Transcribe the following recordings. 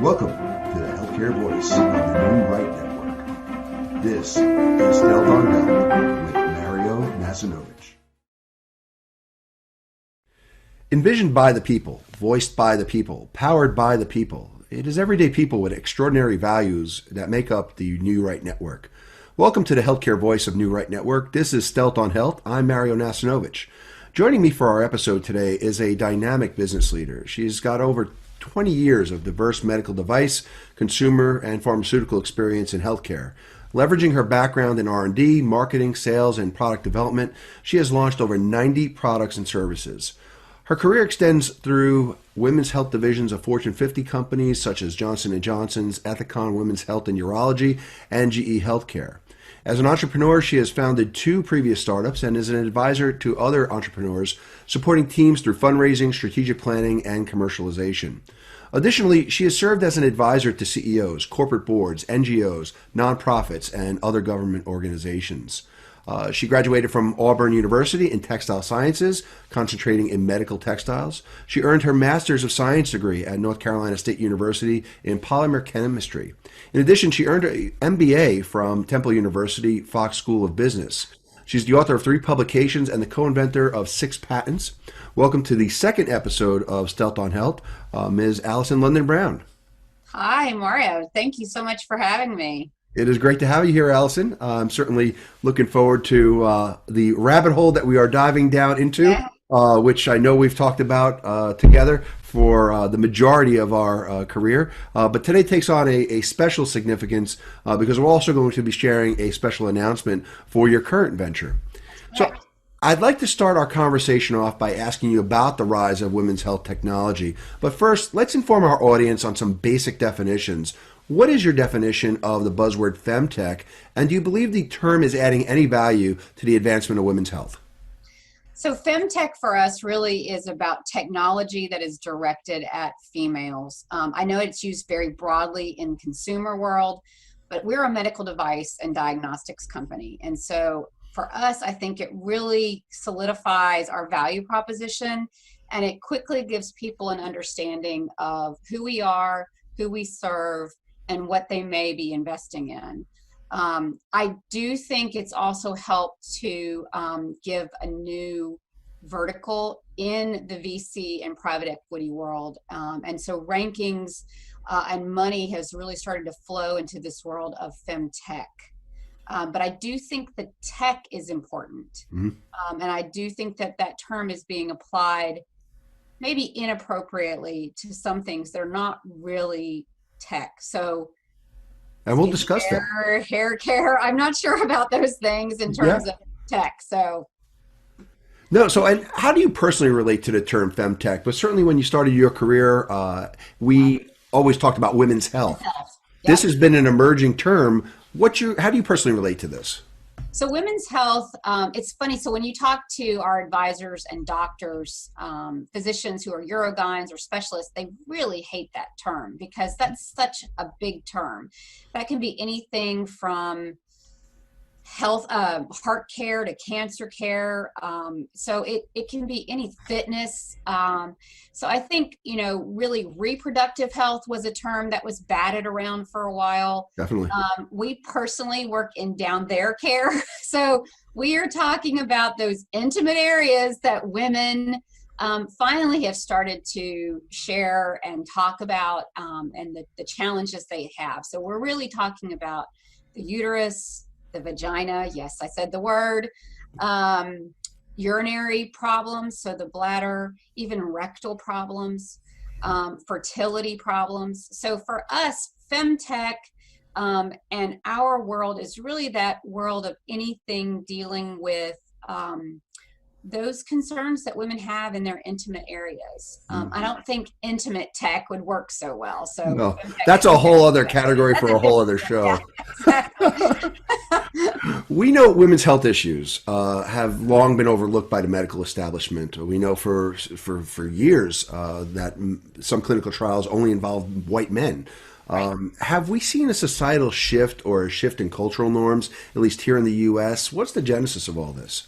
Welcome to the Healthcare Voice of the New Right Network. This is Health on Health with Mario Nasinovich. Envisioned by the people, voiced by the people, powered by the people, it is everyday people with extraordinary values that make up the New Right Network. Welcome to the Healthcare Voice of New Right Network. This is Stealth on Health. I'm Mario Nasinovich. Joining me for our episode today is a dynamic business leader. She's got over 20 years of diverse medical device, consumer, and pharmaceutical experience in healthcare. Leveraging her background in R&D, marketing, sales, and product development, she has launched over 90 products and services. Her career extends through women's health divisions of Fortune 50 companies such as Johnson & Johnson's, Ethicon Women's Health and Urology, and GE Healthcare. As an entrepreneur, she has founded 2 previous startups and is an advisor to other entrepreneurs, supporting teams through fundraising, strategic planning, and commercialization. Additionally, she has served as an advisor to CEOs, corporate boards, NGOs, nonprofits, and other government organizations. She graduated from Auburn University in textile sciences, concentrating in medical textiles. She earned her Master's of Science degree at North Carolina State University in polymer chemistry. In addition, she earned an MBA from Temple University Fox School of Business. She's the author of 3 publications and the co-inventor of 6 patents. Welcome to the second episode of Stealth on Health, Ms. Allison London Brown. Hi, Mario. Thank you so much for having me. It is great to have you here, Allison. I'm certainly looking forward to the rabbit hole that we are diving down into, which I know we've talked about together for the majority of our career. But today takes on a special significance because we're also going to be sharing a special announcement for your current venture. So I'd like to start our conversation off by asking you about the rise of women's health technology. But first, let's inform our audience on some basic definitions. What is your definition of the buzzword Femtech, and do you believe the term is adding any value to the advancement of women's health? So Femtech for us really is about technology that is directed at females. I know it's used very broadly in consumer world, but we're a medical device and diagnostics company. And so for us, I think it really solidifies our value proposition, and it quickly gives people an understanding of who we are, who we serve, and what they may be investing in. I do think it's also helped to give a new vertical in the VC and private equity world. And so rankings and money has really started to flow into this world of Femtech. But I do think the tech is important. And I do think that that term is being applied maybe inappropriately to some things. They're not really tech. So, and we'll discuss that. Hair care. I'm not sure about those things in terms of tech. So, no. So, and how do you personally relate to the term Femtech? But certainly, when you started your career, we always talked about women's health. Yep. This has been an emerging term. How do you personally relate to this? So women's health, it's funny. So when you talk to our advisors and doctors, physicians who are urogynes or specialists, they really hate that term because that's such a big term. That can be anything from health, heart care to cancer care. So it can be any fitness. So I think, really reproductive health was a term that was batted around for a while. Definitely. We personally work in down there care. So we are talking about those intimate areas that women finally have started to share and talk about and the challenges they have. So we're really talking about the uterus, the vagina, yes, I said the word, urinary problems, so the bladder, even rectal problems, fertility problems. So for us, Femtech and our world is really that world of anything dealing with those concerns that women have in their intimate areas. I don't think intimate tech would work so well. So no, that's a whole other category for a whole other show. Yeah, exactly. We know women's health issues have long been overlooked by the medical establishment. We know for years that some clinical trials only involve white men. Have we seen a societal shift or a shift in cultural norms, at least here in the U.S.? What's the genesis of all this?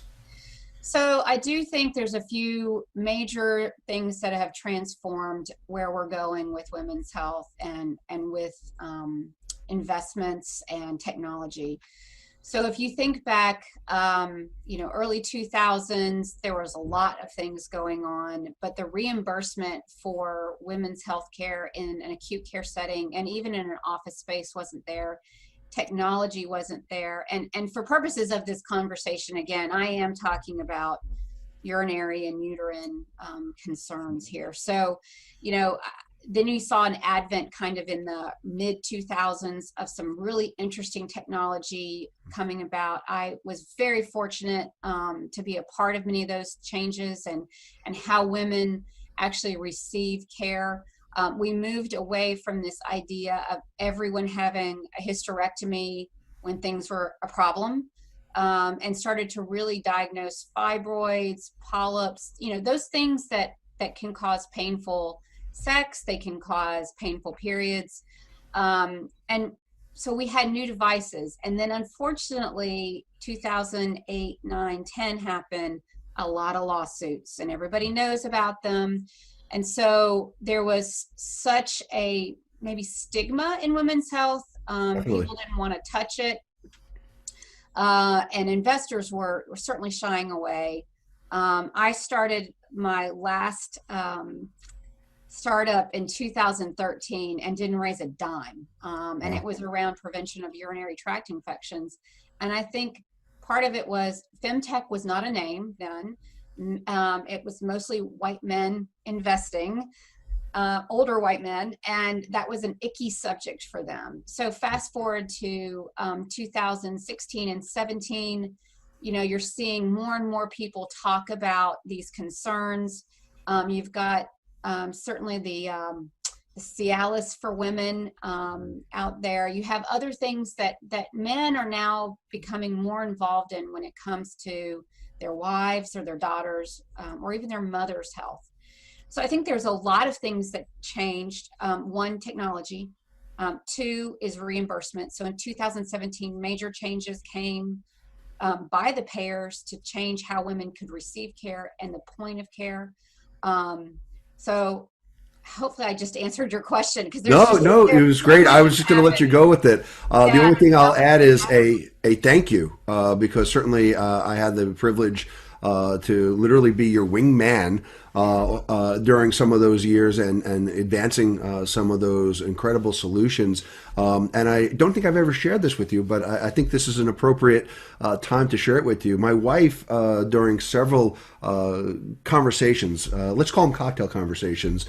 So I do think there's a few major things that have transformed where we're going with women's health and with investments and technology. So if you think back, early 2000s, there was a lot of things going on, but the reimbursement for women's health care in an acute care setting and even in an office space wasn't there. Technology wasn't there. And for purposes of this conversation, again, I am talking about urinary and uterine concerns here. So, then you saw an advent kind of in the mid 2000s of some really interesting technology coming about. I was very fortunate to be a part of many of those changes and how women actually receive care. We moved away from this idea of everyone having a hysterectomy when things were a problem, and started to really diagnose fibroids, polyps, those things that can cause painful sex, they can cause painful periods. And so we had new devices. And then unfortunately, 2008, 9, 10 happened, a lot of lawsuits, and everybody knows about them. And so there was such a maybe stigma in women's health. People didn't want to touch it. And investors were certainly shying away. I started my last startup in 2013 and didn't raise a dime. And it was around prevention of urinary tract infections. And I think part of it was Femtech was not a name then. It was mostly white men investing, older white men, and that was an icky subject for them. So fast forward to 2016 and 17, you're seeing more and more people talk about these concerns. You've got certainly the Cialis for women out there. You have other things that men are now becoming more involved in when it comes to their wives or their daughters, or even their mother's health. So I think there's a lot of things that changed. One, technology. Two is reimbursement. So in 2017, major changes came by the payers to change how women could receive care and the point of care. So hopefully I just answered your question, because no, it was great. I was just going to let you go with it. The only thing I'll add is a thank you, because certainly I had the privilege to literally be your wingman during some of those years and advancing some of those incredible solutions. And I don't think I've ever shared this with you, but I think this is an appropriate time to share it with you. My wife, during several conversations, let's call them cocktail conversations,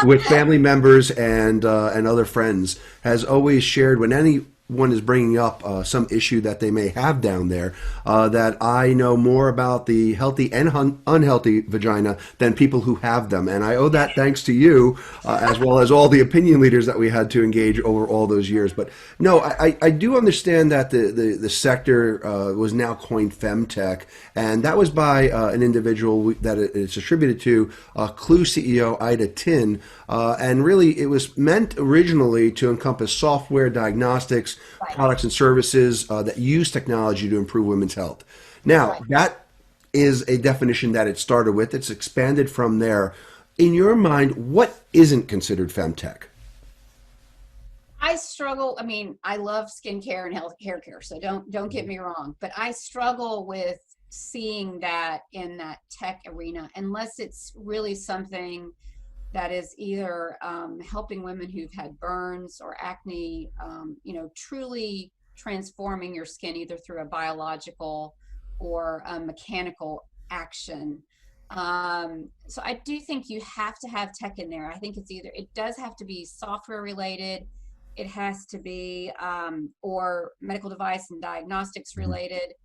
with family members and other friends, has always shared when anyone is bringing up some issue that they may have down there, that I know more about the healthy and unhealthy vagina than people who have them. And I owe that thanks to you, as well as all the opinion leaders that we had to engage over all those years. But no, I do understand that the sector was now coined Femtech, and that was by an individual that it's attributed to, Clue CEO Ida Tin. And really, it was meant originally to encompass software, diagnostics, products and services that use technology to improve women's health. Now, that is a definition that it started with. It's expanded from there. In your mind, what isn't considered Femtech? I struggle. I mean, I love skincare and hair care, so don't get me wrong, but I struggle with seeing that in that tech arena, unless it's really something that is either helping women who've had burns or acne, truly transforming your skin either through a biological or a mechanical action. So I do think you have to have tech in there. I think it does have to be software related. It has to be, or medical device and diagnostics related.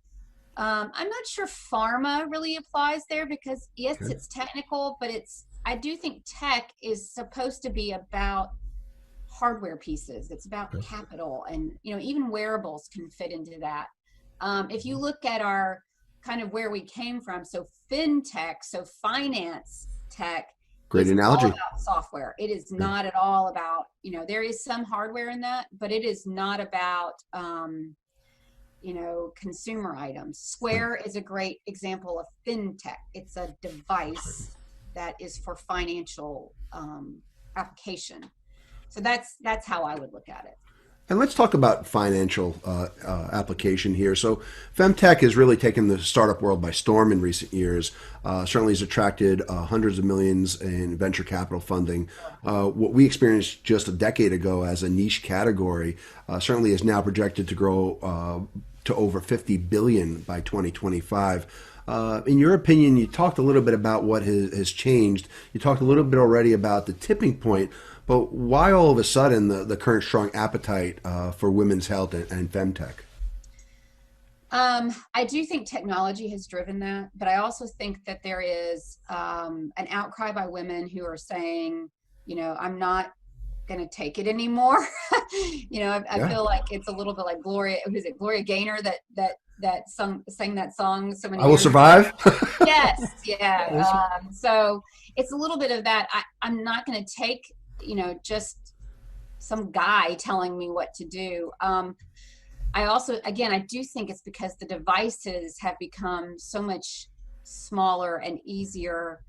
I'm not sure pharma really applies there, because yes, it's technical, but I do think tech is supposed to be about hardware pieces. It's about capital, and even wearables can fit into that. If you look at our kind of where we came from, so FinTech, so finance tech, Great analogy. all about software. It is not at all about, there is some hardware in that, but it is not about consumer items. Square is a great example of fintech. It's a device that is for financial application. So that's how I would look at it. And let's talk about financial application here. So, Femtech has really taken the startup world by storm in recent years. Certainly has attracted hundreds of millions in venture capital funding. What we experienced just a decade ago as a niche category certainly is now projected to grow to over 50 billion by 2025. In your opinion, you talked a little bit about what has changed. You talked a little bit already about the tipping point. But why all of a sudden the current strong appetite for women's health and femtech? I do think technology has driven that, but I also think that there is an outcry by women who are saying, I'm not going to take it anymore. I feel like it's a little bit like Gloria Gaynor that sang that song so many I Will years Survive. ago. Yes, yeah. So it's a little bit of that. I'm not going to take just some guy telling me what to do. I also, again, I do think it's because the devices have become so much smaller and easier,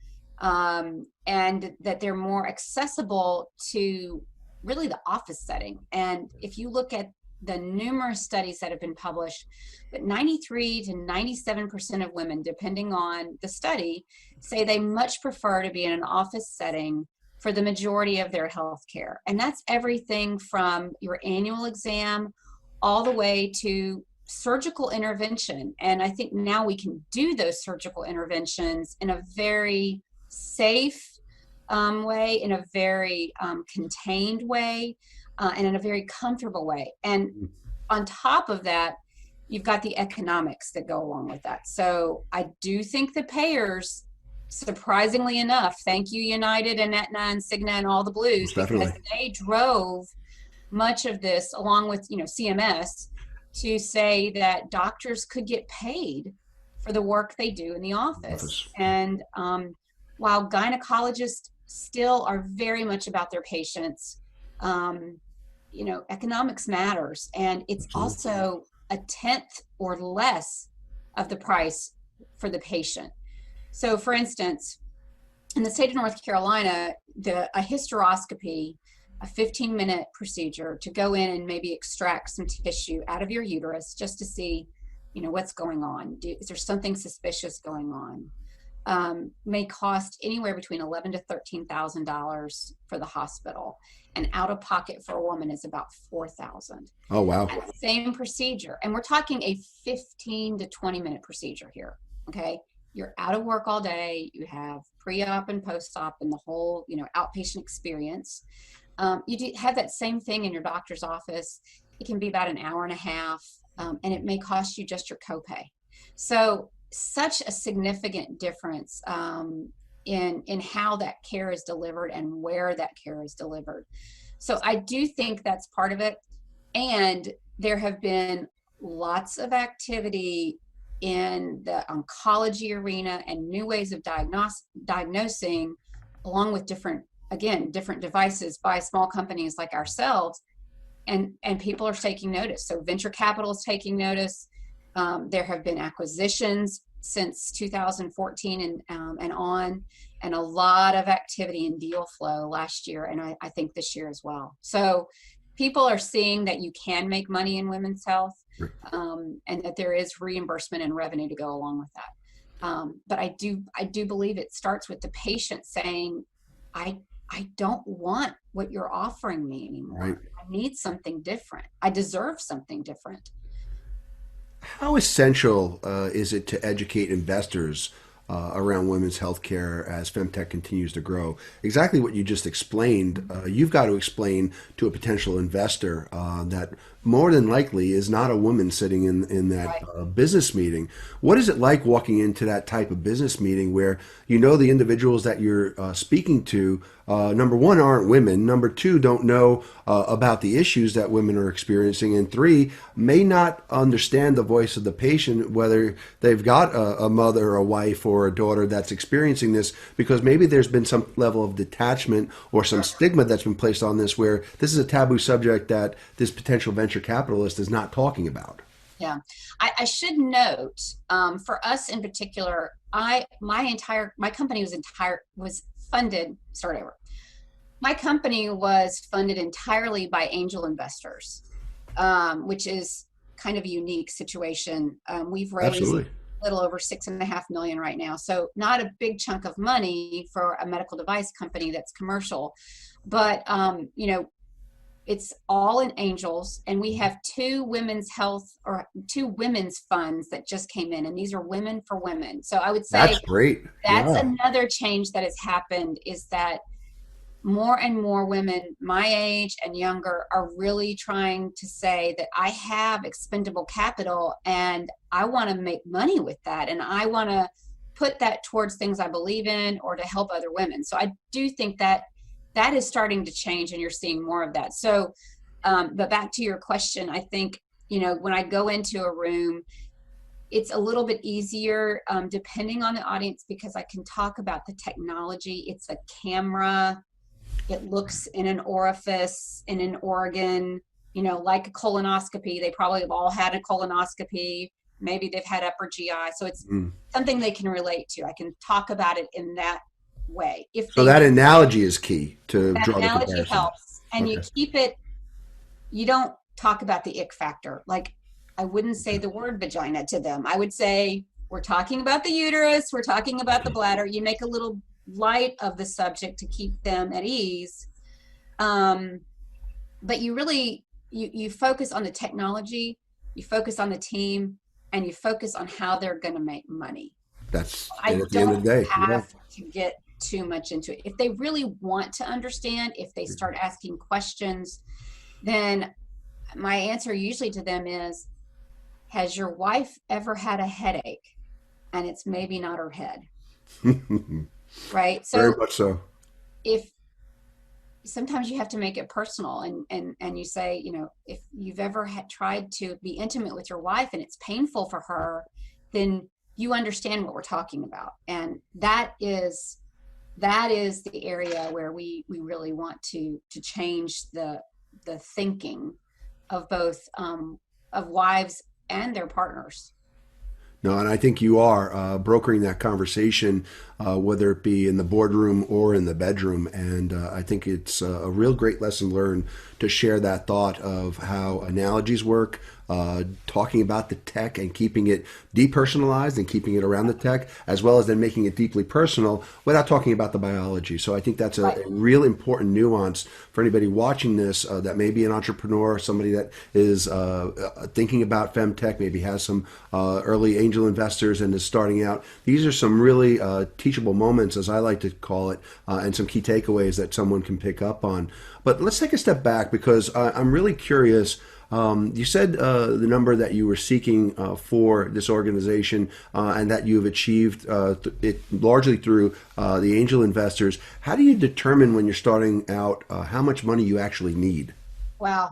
and that they're more accessible to really the office setting. And if you look at the numerous studies that have been published, that 93 to 97% of women, depending on the study, say they much prefer to be in an office setting for the majority of their health care. And that's everything from your annual exam all the way to surgical intervention. And I think now we can do those surgical interventions in a very safe way, in a very contained way, and in a very comfortable way. And on top of that, you've got the economics that go along with that. So I do think the payers, surprisingly enough, thank you United and Aetna and Cigna and all the blues, because they drove much of this along with CMS to say that doctors could get paid for the work they do in the office. And while gynecologists still are very much about their patients, economics matters, and it's also a tenth or less of the price for the patient. So, for instance, in the state of North Carolina, a hysteroscopy, a 15-minute procedure to go in and maybe extract some tissue out of your uterus just to see, what's going on. Is there something suspicious going on? May cost anywhere between $11,000 to $13,000 for the hospital, and out of pocket for a woman is about $4,000. Oh wow! Same procedure, and we're talking a 15 to 20-minute procedure here. Okay. You're out of work all day. You have pre-op and post-op and the whole, outpatient experience. You have that same thing in your doctor's office. It can be about an hour and a half, and it may cost you just your copay. So such a significant difference in how that care is delivered and where that care is delivered. So I do think that's part of it. And there have been lots of activity in the oncology arena and new ways of diagnosing, along with different devices by small companies like ourselves, and people are taking notice. So venture capital is taking notice. There have been acquisitions since 2014 and on, and a lot of activity and deal flow last year, and I think this year as well. So people are seeing that you can make money in women's health, and that there is reimbursement and revenue to go along with that. But I do believe it starts with the patient saying, I don't want what you're offering me anymore. Right. I need something different. I deserve something different. How essential is it to educate investors around women's healthcare as Femtech continues to grow? Exactly what you just explained, you've got to explain to a potential investor that more than likely is not a woman sitting in that business meeting. What is it like walking into that type of business meeting where the individuals that you're speaking to, number one, aren't women, number two, don't know about the issues that women are experiencing, and three, may not understand the voice of the patient, whether they've got a mother, a wife, or a daughter that's experiencing this, because maybe there's been some level of detachment or some stigma that's been placed on this, where this is a taboo subject that this potential venture capitalist is not talking about. Yeah, I should note, for us in particular, my company was funded. Start over. My company was funded entirely by angel investors, which is kind of a unique situation. We've raised Absolutely. a little over 6.5 million right now, so not a big chunk of money for a medical device company that's commercial, but it's all in angels, and we have two women's funds that just came in, and these are women for women. So I would say That's great. that's Yeah. another change that has happened, is that more and more women my age and younger are really trying to say that I have expendable capital and I want to make money with that, and I want to put that towards things I believe in or to help other women. So I do think that that is starting to change, and you're seeing more of that. So but back to your question, I think, when I go into a room, it's a little bit easier, depending on the audience, because I can talk about the technology. It's a camera, it looks in an orifice, in an organ, like a colonoscopy. They probably have all had a colonoscopy. Maybe they've had upper GI. So it's Mm. something they can relate to. I can talk about it in that way. If So they that need, analogy is key to that draw the analogy comparison. helps. And you Okay. keep it, you don't talk about the ick factor. Like, I wouldn't say the word vagina to them. I would say, we're talking about the uterus, we're talking about the bladder. You make a little light of the subject to keep them at ease. But you really, you focus on the technology, you focus on the team, and you focus on how they're going to make money. That's I it at the end don't of the day. Yeah. have to get too much into it. If they really want to understand, if they start asking questions, then my answer usually to them is, has your wife ever had a headache? And it's maybe not her head, right? Very So much so. if sometimes you have to make it personal, and you say, if you've ever tried to be intimate with your wife and it's painful for her, then you understand what we're talking about. And that is the area where we really want to change the thinking of both, of wives and their partners. No, and I think you are brokering that conversation, whether it be in the boardroom or in the bedroom. And I think it's a real great lesson learned to share that thought of how analogies work, talking about the tech and keeping it depersonalized and keeping it around the tech, as well as then making it deeply personal without talking about the biology. So I think that's Right. a real important nuance for anybody watching this that may be an entrepreneur, somebody that is thinking about femtech, maybe has some early angel investors and is starting out. These are some really teachable moments, as I like to call it, and some key takeaways that someone can pick up on. But let's take a step back, because I'm really curious. You said the number that you were seeking for this organization and that you've achieved it largely through the angel investors. How do you determine when you're starting out how much money you actually need? Wow.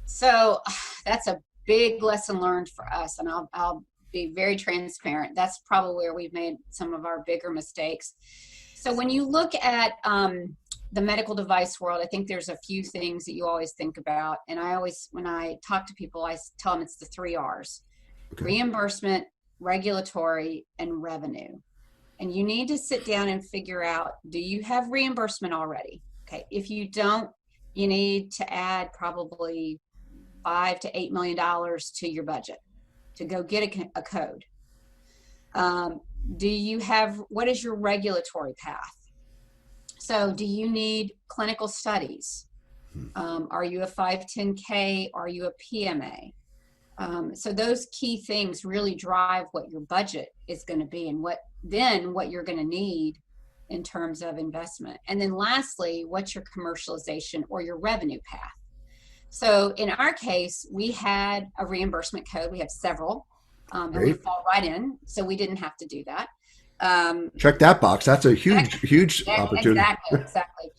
So that's a big lesson learned for us, and I'll be very transparent. That's probably where we've made some of our bigger mistakes. So when you look at the medical device world, I think there's a few things that you always think about. And I always, when I talk to people, I tell them it's the 3 R's: Okay. reimbursement, regulatory, and revenue. And you need to sit down and figure out, do you have reimbursement already? Okay. If you don't, you need to add probably $5 to $8 million to your budget to go get a code. Um, what is your regulatory path? So do you need clinical studies? Are you a 510K? Are you a PMA? So those key things really drive what your budget is going to be, and what you're going to need in terms of investment. And then lastly, what's your commercialization or your revenue path? So in our case, we had a reimbursement code. We have several, and we Great. fall right in. So we didn't have to do that. Check that box. That's a huge, huge Yeah, opportunity. exactly.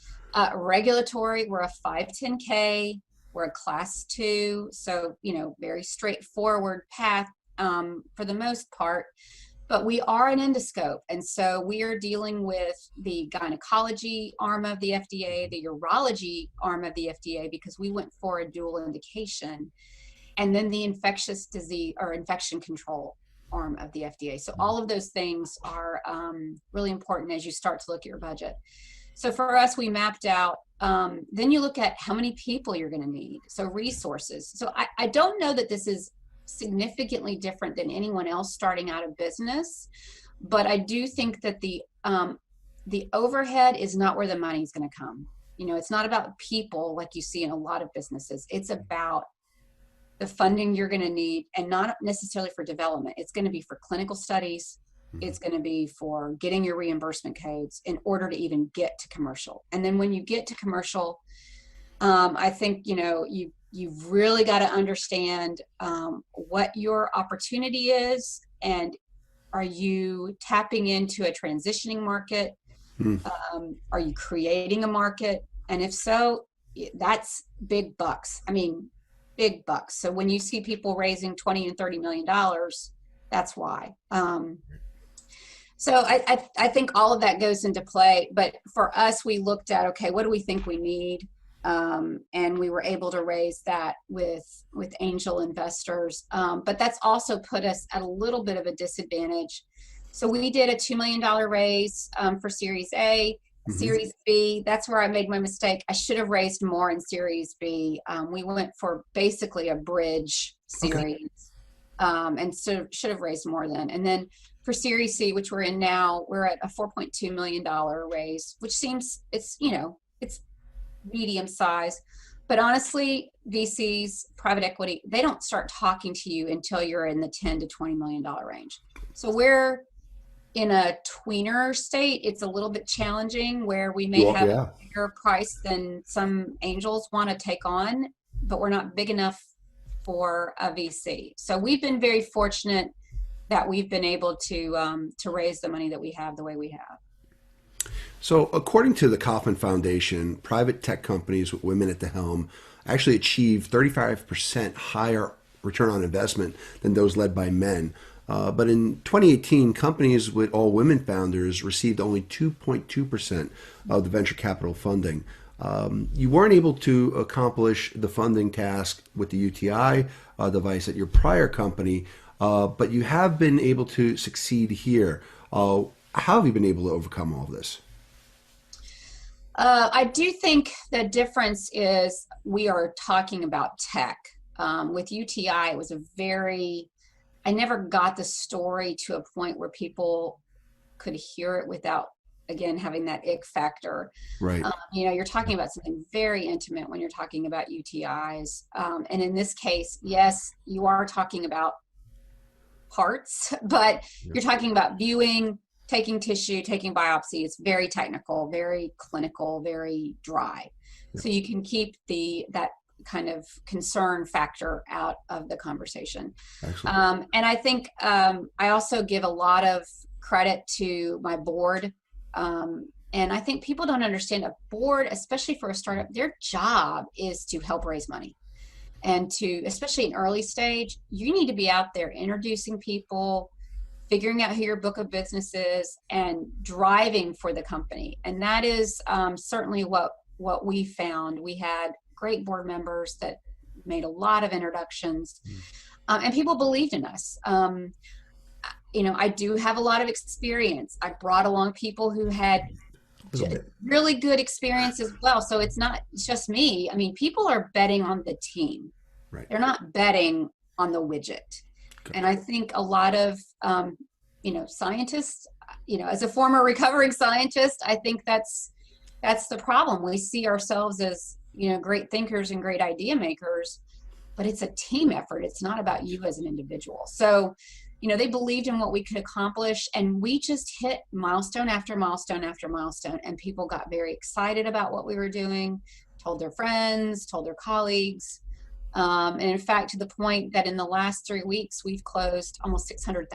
Regulatory, we're a 510K, we're a class 2. So, very straightforward path for the most part. But we are an endoscope. And so we are dealing with the gynecology arm of the FDA, the urology arm of the FDA, because we went for a dual indication. and then the infectious disease or infection control arm of the FDA. So all of those things are really important as you start to look at your budget. So for us, we mapped out, then you look at how many people you're going to need. So resources. So I don't know that this is significantly different than anyone else starting out a business, but I do think that the overhead is not where the money is going to come. You know, it's not about people like you see in a lot of businesses. It's about the funding you're going to need, and not necessarily for development. It's going to be for clinical studies. It's going to be for getting your reimbursement codes in order to even get to commercial. And then when you get to commercial, I think, you know, you've really got to understand what your opportunity is, and are you tapping into a transitioning market? Are you creating a market? And if so, that's big bucks. I mean, big bucks. So when you see people raising $20 and $30 million, that's why. So I think all of that goes into play. But for us, we looked at, okay, what do we think we need? And we were able to raise that with angel investors. But that's also put us at a little bit of a disadvantage. So we did a $2 million raise for Series A. Series B, that's where I made my mistake. I should have raised more in Series B. We went for basically a bridge series, and so should have raised more then. And then for Series C, which we're in now, we're at a $4.2 million raise, which seems, it's, you know, it's medium size. But honestly, VCs, private equity, they don't start talking to you until you're in the $10 to $20 million range. So we're in a tweener state. It's a little bit challenging where we may have a bigger price than some angels want to take on, but we're not big enough for a VC. So we've been very fortunate that we've been able to raise the money that we have the way we have. So according to the Kauffman Foundation, private tech companies with women at the helm actually achieve 35% higher return on investment than those led by men. But in 2018, companies with all women founders received only 2.2% of the venture capital funding. You weren't able to accomplish the funding task with the UTI device at your prior company, but you have been able to succeed here. How have you been able to overcome all of this? I do think the difference is we are talking about tech. With UTI, it was I never got the story to a point where people could hear it without, again, having that ick factor. Right. You know, you're talking about something very intimate when you're talking about UTIs. And in this case, yes, you are talking about parts, but you're talking about viewing, taking tissue, taking biopsy. It's very technical, very clinical, very dry. So you can keep that kind of concern factor out of the conversation. And I think I also give a lot of credit to my board. And I think people don't understand a board, especially for a startup, their job is to help raise money. And especially in early stage, you need to be out there introducing people, figuring out who your book of business is, and driving for the company. And that is certainly what we found. We had great board members that made a lot of introductions, and people believed in us. You know, I do have a lot of experience. I brought along people who had really good experience as well. So it's not just me. I mean, people are betting on the team. Right. They're not betting on the widget. Okay. And I think a lot of, you know, scientists, you know, as a former recovering scientist, I think that's the problem. We see ourselves as, you know, great thinkers and great idea makers, but it's a team effort. It's not about you as an individual. So, you know, they believed in what we could accomplish, and we just hit milestone after milestone after milestone, and people got very excited about what we were doing, told their friends, told their colleagues. And in fact, to the point that in the last 3 weeks, we've closed almost $600,000.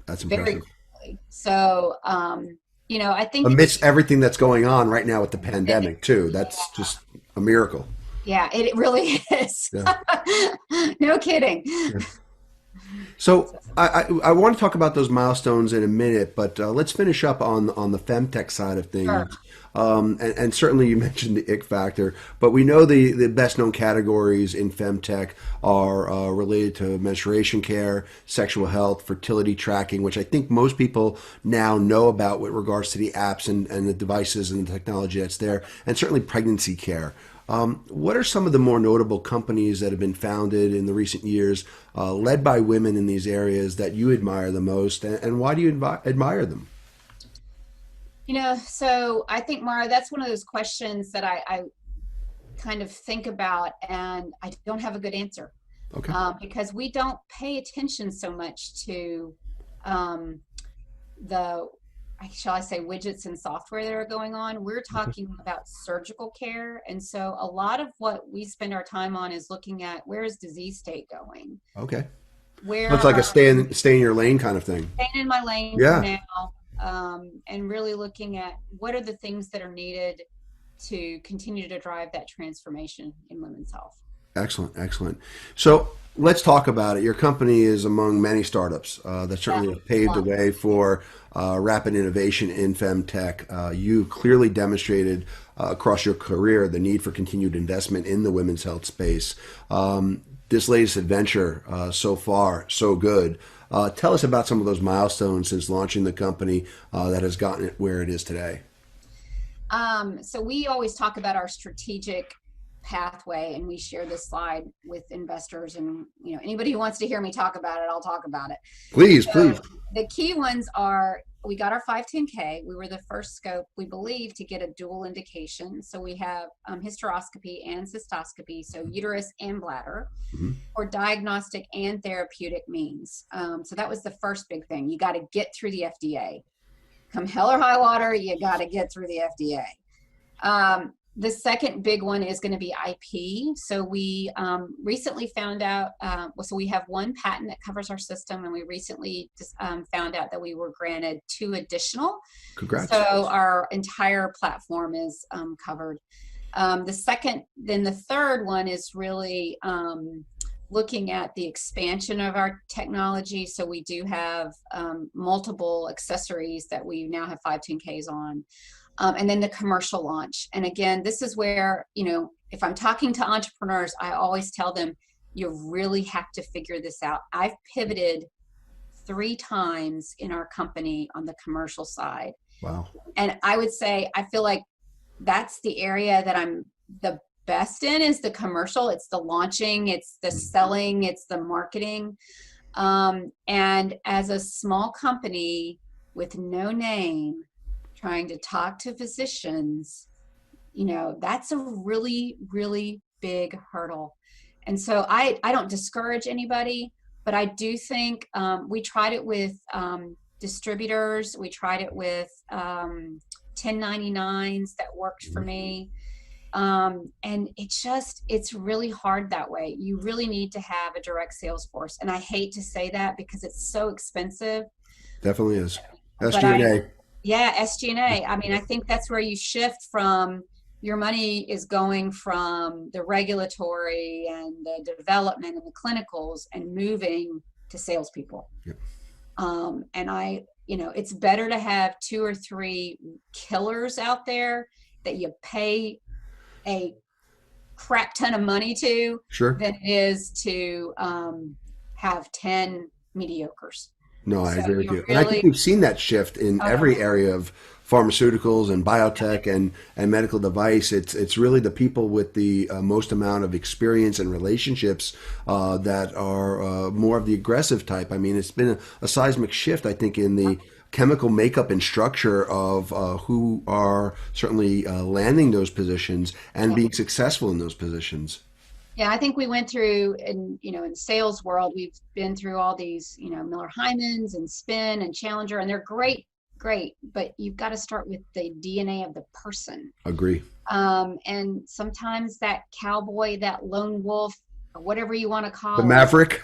That's impressive. Very quickly. So, you know, I think amidst everything that's going on right now with the pandemic too, that's just a miracle. Yeah, it really is. Yeah. No kidding. Yeah. So I want to talk about those milestones in a minute, but let's finish up on the Femtech side of things. Sure. And certainly you mentioned the ick factor, but we know the best known categories in femtech are related to menstruation care, sexual health, fertility tracking, which I think most people now know about with regards to the apps and the devices and the technology that's there, and certainly pregnancy care. What are some of the more notable companies that have been founded in the recent years, led by women in these areas that you admire the most, and why do you admire them? So I think, Mara, that's one of those questions that I kind of think about, and I don't have a good answer, Okay. because we don't pay attention so much to um, the, shall I say, widgets and software that are going on. We're talking about surgical care. And so a lot of what we spend our time on is looking at, where is disease state going? Okay. Where So it's like a are stay in your lane kind of thing. staying in my lane for Yeah. now, and really looking at what are the things that are needed to continue to drive that transformation in women's health. Excellent, excellent. So let's talk about it. Your company is among many startups that Yeah. certainly have paved the way for rapid innovation in femtech. You clearly demonstrated across your career the need for continued investment in the women's health space. This latest adventure, so far, so good. Tell us about some of those milestones since launching the company that has gotten it where it is today. So we always talk about our strategic pathway, and we share this slide with investors, and anybody who wants to hear me talk about it, I'll talk about it. Please, So please. the key ones are, we got our 510K. We were the first scope, we believe, to get a dual indication. So we have hysteroscopy and cystoscopy, so uterus and bladder, Mhm. or diagnostic and therapeutic means. So that was the first big thing. You got to get through the FDA. Come hell or high water, you got to get through the FDA. The second big one is going to be IP. So we recently found out, so we have one patent that covers our system, and we recently just, found out that we were granted 2 additional. Congrats. So our entire platform is covered. Then the third one is really looking at the expansion of our technology. So we do have multiple accessories that we now have 510Ks on. And then the commercial launch. And again, this is where, if I'm talking to entrepreneurs, I always tell them, you really have to figure this out. I've pivoted 3 times in our company on the commercial side. Wow. And I would say, I feel like that's the area that I'm the best in, is the commercial. It's the launching, it's the selling, it's the marketing. And as a small company with no name, trying to talk to physicians, that's a really, really big hurdle. And so I don't discourage anybody, but I do think we tried it with distributors. We tried it with 1099s that worked for me. And it's really hard that way. You really need to have a direct sales force. And I hate to say that because it's so expensive. Definitely is. But SG&A. yeah, SG&A. I mean, I think that's where you shift from, your money is going from the regulatory and the development and the clinicals and moving to salespeople. Yep. And it's better to have 2 or 3 killers out there that you pay a crap ton of money to, Sure. than it is to have 10 mediocres. No, I So agree with you're you. And I think really, we've seen that shift in every area of pharmaceuticals and biotech and medical device. It's really the people with the most amount of experience and relationships that are more of the aggressive type. I mean, it's been a seismic shift, I think, in the chemical makeup and structure of who are certainly landing those positions and being successful in those positions. yeah, I think we went through, in sales world, we've been through all these, Miller Hymans and Spin and Challenger, and they're great, but you've got to start with the DNA of the person. Agree. And sometimes that cowboy, that lone wolf, or whatever you want to The call him. Maverick.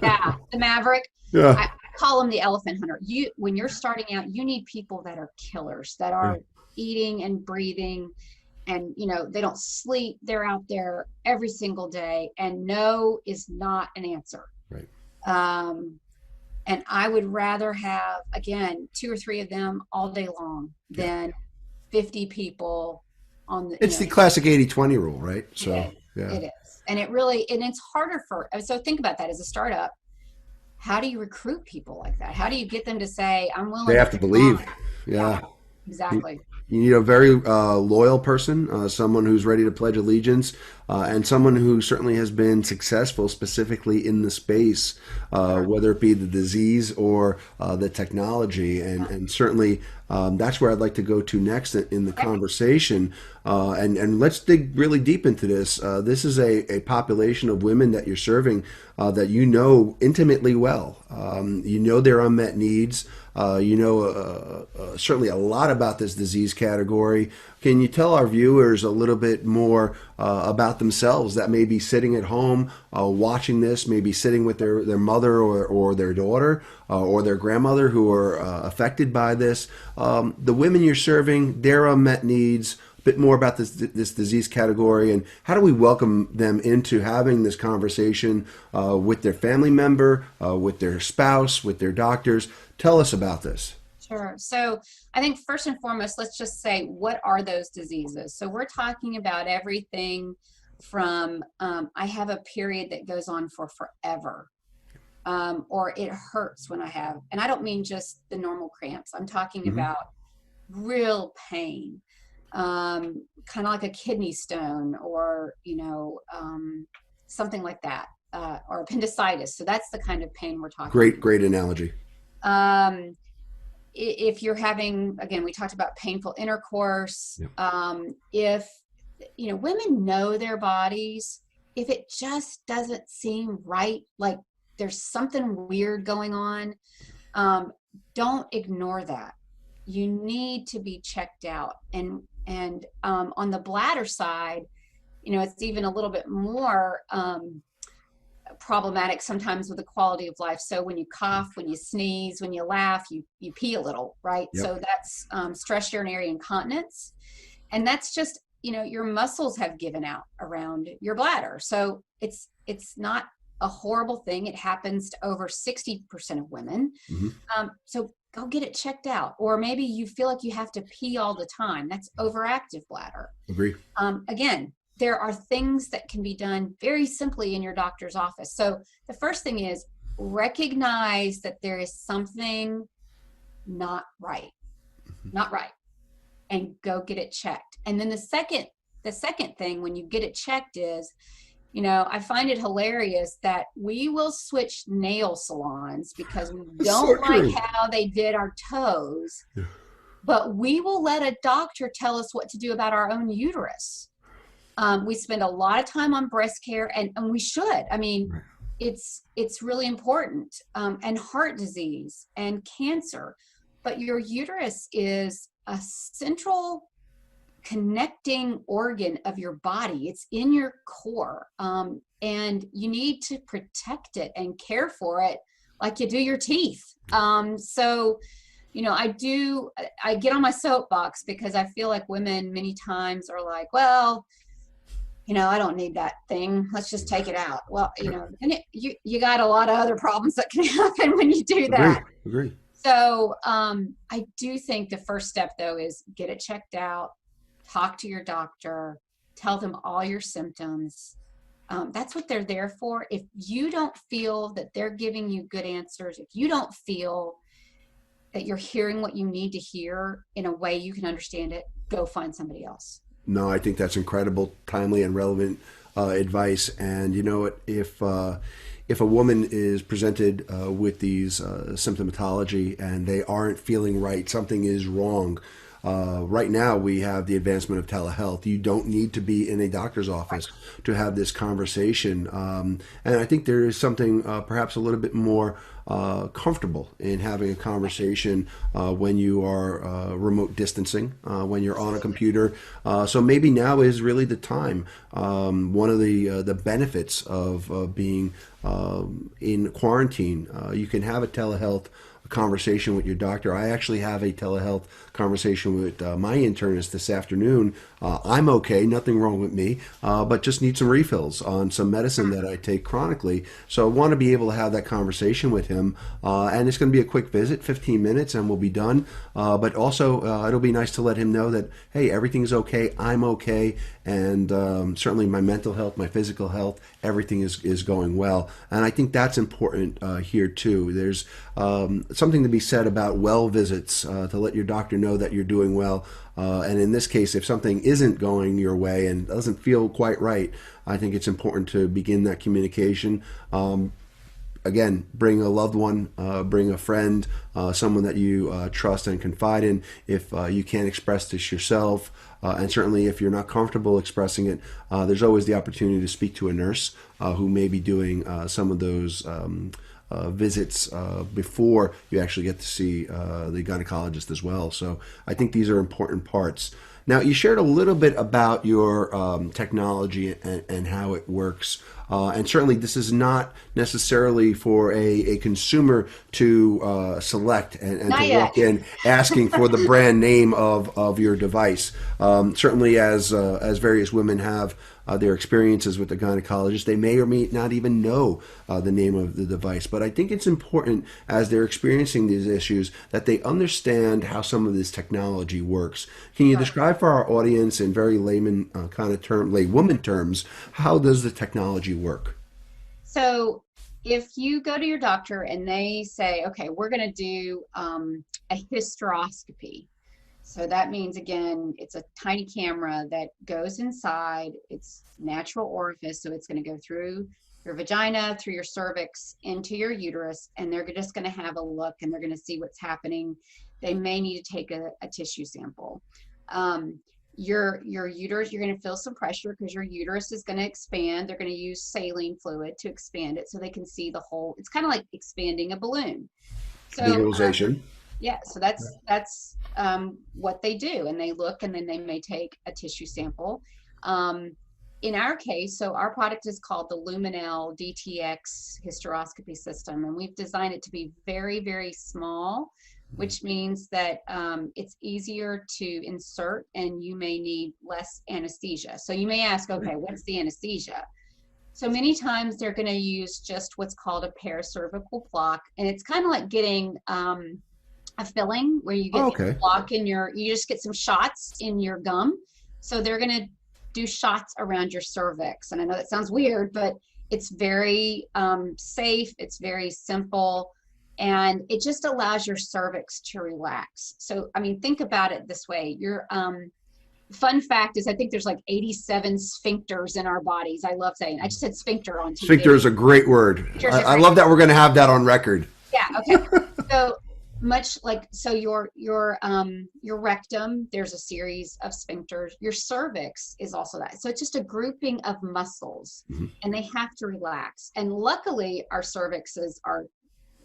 Yeah, the Maverick. Yeah. I call him the elephant hunter. When you're starting out, you need people that are killers, that are eating and breathing, and they don't sleep. They're out there every single day, and no is not an answer. Right. And I would rather have, again, 2 or 3 of them all day long than 50 people on the, It's the classic 80-20 rule, right? it So, is. yeah. It is. And it really, and it's harder so think about that as a startup. How do you recruit people like that? How do you get them to say, I'm They willing to have to take on? believe. Yeah, Yeah. You exactly. you need a very loyal person, someone who's ready to pledge allegiance, and someone who certainly has been successful specifically in the space, Sure. whether it be the disease or the technology. And certainly that's where I'd like to go to next in the Okay. conversation. And let's dig really deep into this. This is a population of women that you're serving that you know intimately well. You know their unmet needs. You know certainly a lot about this disease category. Can you tell our viewers a little bit more about themselves that may be sitting at home watching this, maybe sitting with their mother or their daughter or their grandmother who are affected by this? The women you're serving, their unmet needs, a bit more about this disease category, and how do we welcome them into having this conversation with their family member, with their spouse, with their doctors? Tell us about this. Sure. So I think first and foremost, let's just say, what are those diseases? So we're talking about everything from I have a period that goes on for forever, or it hurts when I have, and I don't mean just the normal cramps. I'm talking Hmm. about real pain, kind of like a kidney stone, or something like that, or appendicitis. So that's the kind of pain we're talking Great analogy. about. If you're having, again, we talked about painful intercourse. Yeah. If women know their bodies, if it just doesn't seem right, like there's something weird going on, don't ignore that. You need to be checked out. And on the bladder side, it's even a little bit more problematic sometimes with the quality of life. So when you cough, when you sneeze, when you laugh, you pee a little, right? Yep. So that's stress urinary incontinence. And that's just, your muscles have given out around your bladder. So it's not a horrible thing. It happens to over 60% of women. Hmm. So go get it checked out. Or maybe you feel like you have to pee all the time. That's overactive bladder. Agree. Again, there are things that can be done very simply in your doctor's office. So the first thing is recognize that there is something not right, and go get it checked. And then the second thing when you get it checked is, I find it hilarious that we will switch nail salons because we That's so don't like true. how they did our toes, Yeah. but we will let a doctor tell us what to do about our own uterus. We spend a lot of time on breast care, and we should. I mean, Right. it's really important, and heart disease and cancer. But your uterus is a central connecting organ of your body. It's in your core, and you need to protect it and care for it like you do your teeth. So I get on my soapbox because I feel like women many times are like, well, I don't need that thing. Let's just take it out. Well, and you got a lot of other problems that can happen when you do Agree. that. Agree. So I do think the first step, though, is get it checked out, talk to your doctor, tell them all your symptoms. That's what they're there for. If you don't feel that they're giving you good answers, if you don't feel that you're hearing what you need to hear in a way you can understand it, go find somebody else. No, I think that's incredible, timely, and relevant advice. And you know what? If a woman is presented with these symptomatology and they aren't feeling right, something is wrong. Right now, we have the advancement of telehealth. You don't need to be in a doctor's office to have this conversation. And I think there is something perhaps a little bit more comfortable in having a conversation when you are remote distancing, when you're on a computer. So maybe now is really the time. One of the benefits of being in quarantine, you can have a telehealth conversation with your doctor. I actually have a telehealth conversation with my internist this afternoon. I'm okay, nothing wrong with me, but just need some refills on some medicine that I take chronically. So I want to be able to have that conversation with him, and it's going to be a quick visit, 15 minutes, and we'll be done. But also, it'll be nice to let him know that, hey, everything's okay, I'm okay, and certainly my mental health, my physical health, everything is going well. And I think that's important here too. There's something to be said about well visits to let your doctor know that you're doing well. And in this case, if something isn't going your way and doesn't feel quite right, I think it's important to begin that communication. Again, bring a loved one, bring a friend, someone that you trust and confide in. If you can't express this yourself, and certainly if you're not comfortable expressing it, there's always the opportunity to speak to a nurse who may be doing some of those visits before you actually get to see the gynecologist as well. So I think these are important parts. Now, you shared a little bit about your technology and how it works. And certainly this is not necessarily for a consumer to select and to walk in asking for the brand name of your device. Certainly as various women have their experiences with the gynecologist, they may or may not even know the name of the device. But I think it's important as they're experiencing these issues that they understand how some of this technology works. Can you describe for our audience in very laywoman terms, how does the technology work? So if you go to your doctor and they say, okay, we're going to do a hysteroscopy. So that means, again, it's a tiny camera that goes inside. It's natural orifice, so it's going to go through your vagina, through your cervix, into your uterus, and they're just going to have a look and they're going to see what's happening. They may need to take a tissue sample. Your uterus, you're going to feel some pressure because your uterus is going to expand. They're going to use saline fluid to expand it so they can see the whole. It's kind of like expanding a balloon. So Visualization. yeah, so that's what they do, and they look, and then they may take a tissue sample. In our case, so our product is called the Luminel DTX hysteroscopy system, and we've designed it to be very, very small, which means that it's easier to insert, and you may need less anesthesia. So you may ask, okay, what's the anesthesia? So many times they're going to use just what's called a paracervical block, and it's kind of like getting a filling where you get a block in you just get some shots in your gum. So they're going to do shots around your cervix. And I know that sounds weird, but it's very safe. It's very simple. And it just allows your cervix to relax. So, I mean, think about it this way. Your fun fact is I think there's like 87 sphincters in our bodies. I love saying, I just said sphincter on TV. Sphincter is a great word. I love that we're going to have that on record. Yeah. Okay. So much like, so your rectum, there's a series of sphincters. Your cervix is also that. So it's just a grouping of muscles, and they have to relax. And luckily our cervixes are,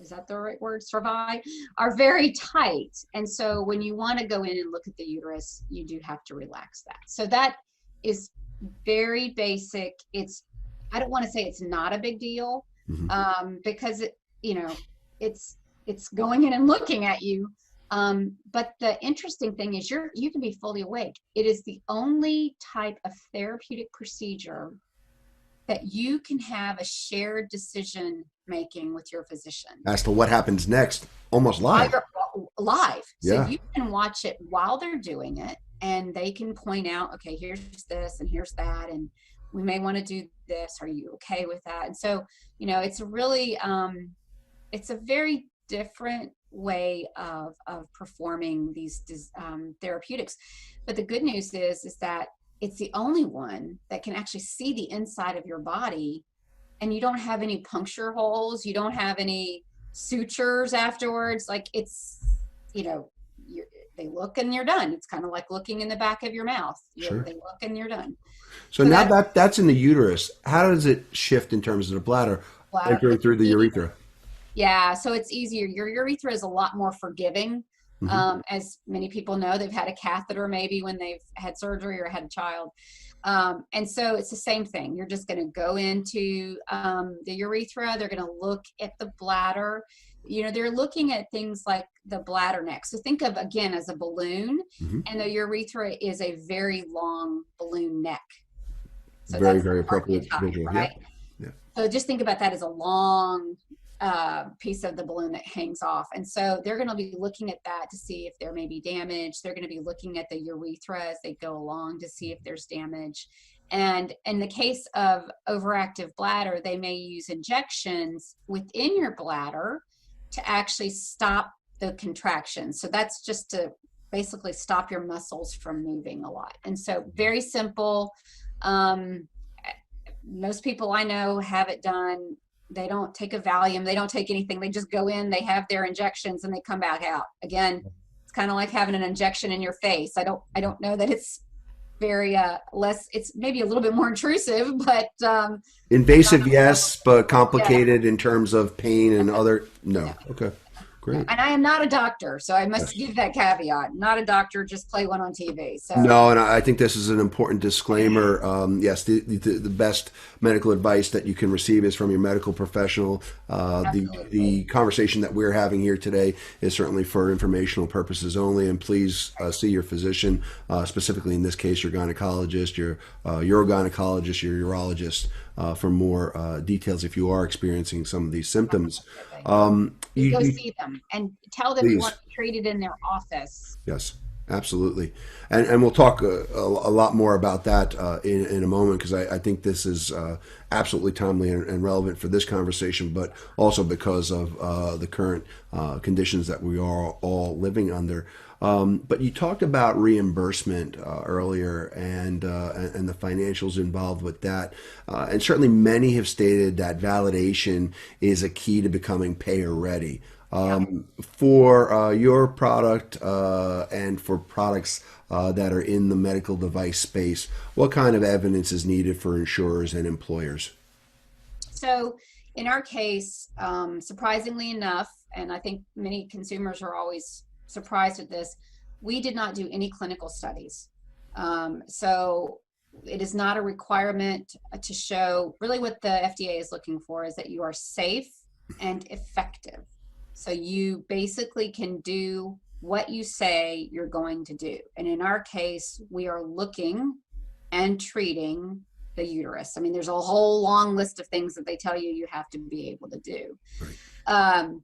is that the right word? Cervi are very tight. And so when you want to go in and look at the uterus, you do have to relax that. So that is very basic. It's, I don't want to say it's not a big deal, because it, you know, it's going in and looking at you. But the interesting thing is you can be fully awake. It is the only type of therapeutic procedure that you can have a shared decision making with your physician. As to what happens next, almost live. Live. Yeah. So you can watch it while they're doing it, and they can point out, okay, here's this and here's that, and we may want to do this. Are you okay with that? And so, you know, it's really, it's a very different way of performing these therapeutics. But the good news is that it's the only one that can actually see the inside of your body, and you don't have any puncture holes. You don't have any sutures afterwards. Like, it's, you know, they look and you're done. It's kind of like looking in the back of your mouth. Sure. They look and you're done. So now that's in the uterus. How does it shift in terms of the bladder entering through the urethra? Yeah, so it's easier. Your urethra is a lot more forgiving. As many people know, they've had a catheter maybe when they've had surgery or had a child. And so it's the same thing. You're just going to go into the urethra. They're going to look at the bladder. they're looking at things like the bladder neck. So think of, again, as a balloon, Hmm. and the urethra is a very long balloon neck. So Very, that's the very part we appropriate tie, visual. Yeah. right? Yeah. So just think about that as a long piece of the balloon that hangs off. And so they're going to be looking at that to see if there may be damage. They're going to be looking at the urethra as they go along to see if there's damage. And in the case of overactive bladder, they may use injections within your bladder to actually stop the contractions. So that's just to basically stop your muscles from moving a lot. And so very simple. Most people I know have it done. They don't take a Valium, they don't take anything. They just go in, they have their injections, and they come back out. Again, it's kind of like having an injection in your face. I don't know that it's very less, it's maybe a little bit more intrusive, but Invasive, yes, but yeah, complicated in terms of pain and other. yeah. No. Okay. Yeah. Great. And I am not a doctor, so I must Yes. give that caveat. Not a doctor, just play one on TV. So No, and I think this is an important disclaimer. Yes, the best medical advice that you can receive is from your medical professional. The absolutely. conversation that we're having here today is certainly for informational purposes only, and please see your physician, specifically in this case, your gynecologist, your urogynecologist, your urologist, for more details if you are experiencing some of these symptoms. Absolutely. You go You see them and tell them you want please. to be treated in their office. Yes, absolutely. And we'll talk a lot more about that in a moment, because I think this is absolutely timely and relevant for this conversation, but also because of the current conditions that we are all living under. But you talked about reimbursement earlier, and the financials involved with that, and certainly many have stated that validation is a key to becoming payer ready. Yeah. For your product and for products that are in the medical device space, what kind of evidence is needed for insurers and employers? So in our case, surprisingly enough, and I think many consumers are always surprised at this, we did not do any clinical studies. So it is not a requirement to show, really what the FDA is looking for is that you are safe and effective. So you basically can do what you say you're going to do. And in our case, we are looking and treating the uterus. I mean, there's a whole long list of things that they tell you you have to be able to do. Right. Um,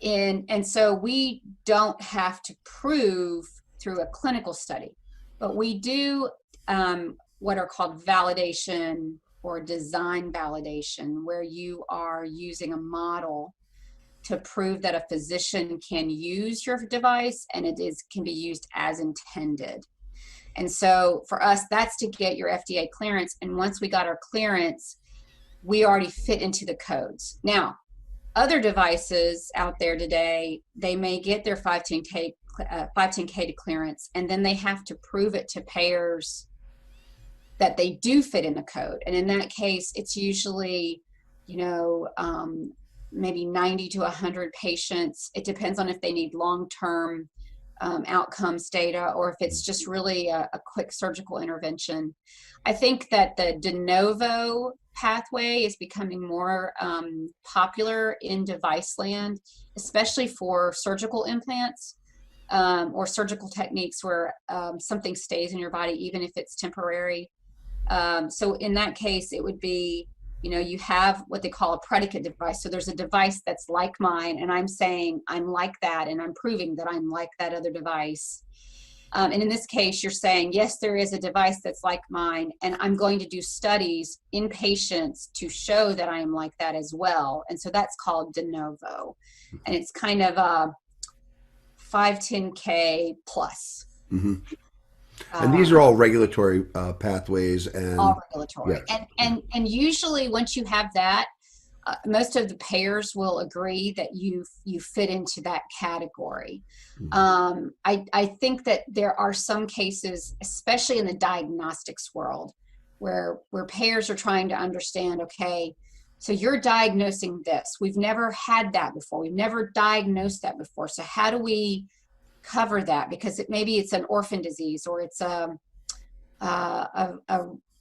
and so we don't have to prove through a clinical study, but we do what are called validation or design validation, where you are using a model to prove that a physician can use your device and can be used as intended. And so for us, that's to get your FDA clearance. And once we got our clearance, we already fit into the codes. Now, other devices out there today, they may get their 510K clearance, and then they have to prove it to payers that they do fit in the code. And in that case, it's usually, maybe 90 to 100 patients. It depends on if they need long-term outcomes data or if it's just really a quick surgical intervention. I think that the de novo pathway is becoming more popular in device land, especially for surgical implants or surgical techniques where something stays in your body, even if it's temporary. So in that case, it would be, you have what they call a predicate device. So there's a device that's like mine, and I'm saying I'm like that, and I'm proving that I'm like that other device. And in this case, you're saying, yes, there is a device that's like mine, and I'm going to do studies in patients to show that I am like that as well. And so that's called de novo. And it's kind of a 510K plus. Hmm. And these are all regulatory pathways, and All regulatory. yes. And usually once you have that, most of the payers will agree that you fit into that category. I think that there are some cases, especially in the diagnostics world, where payers are trying to understand, okay, so you're diagnosing this. We've never had that before. We've never diagnosed that before. So how do we cover that? Because maybe it's an orphan disease, or it's a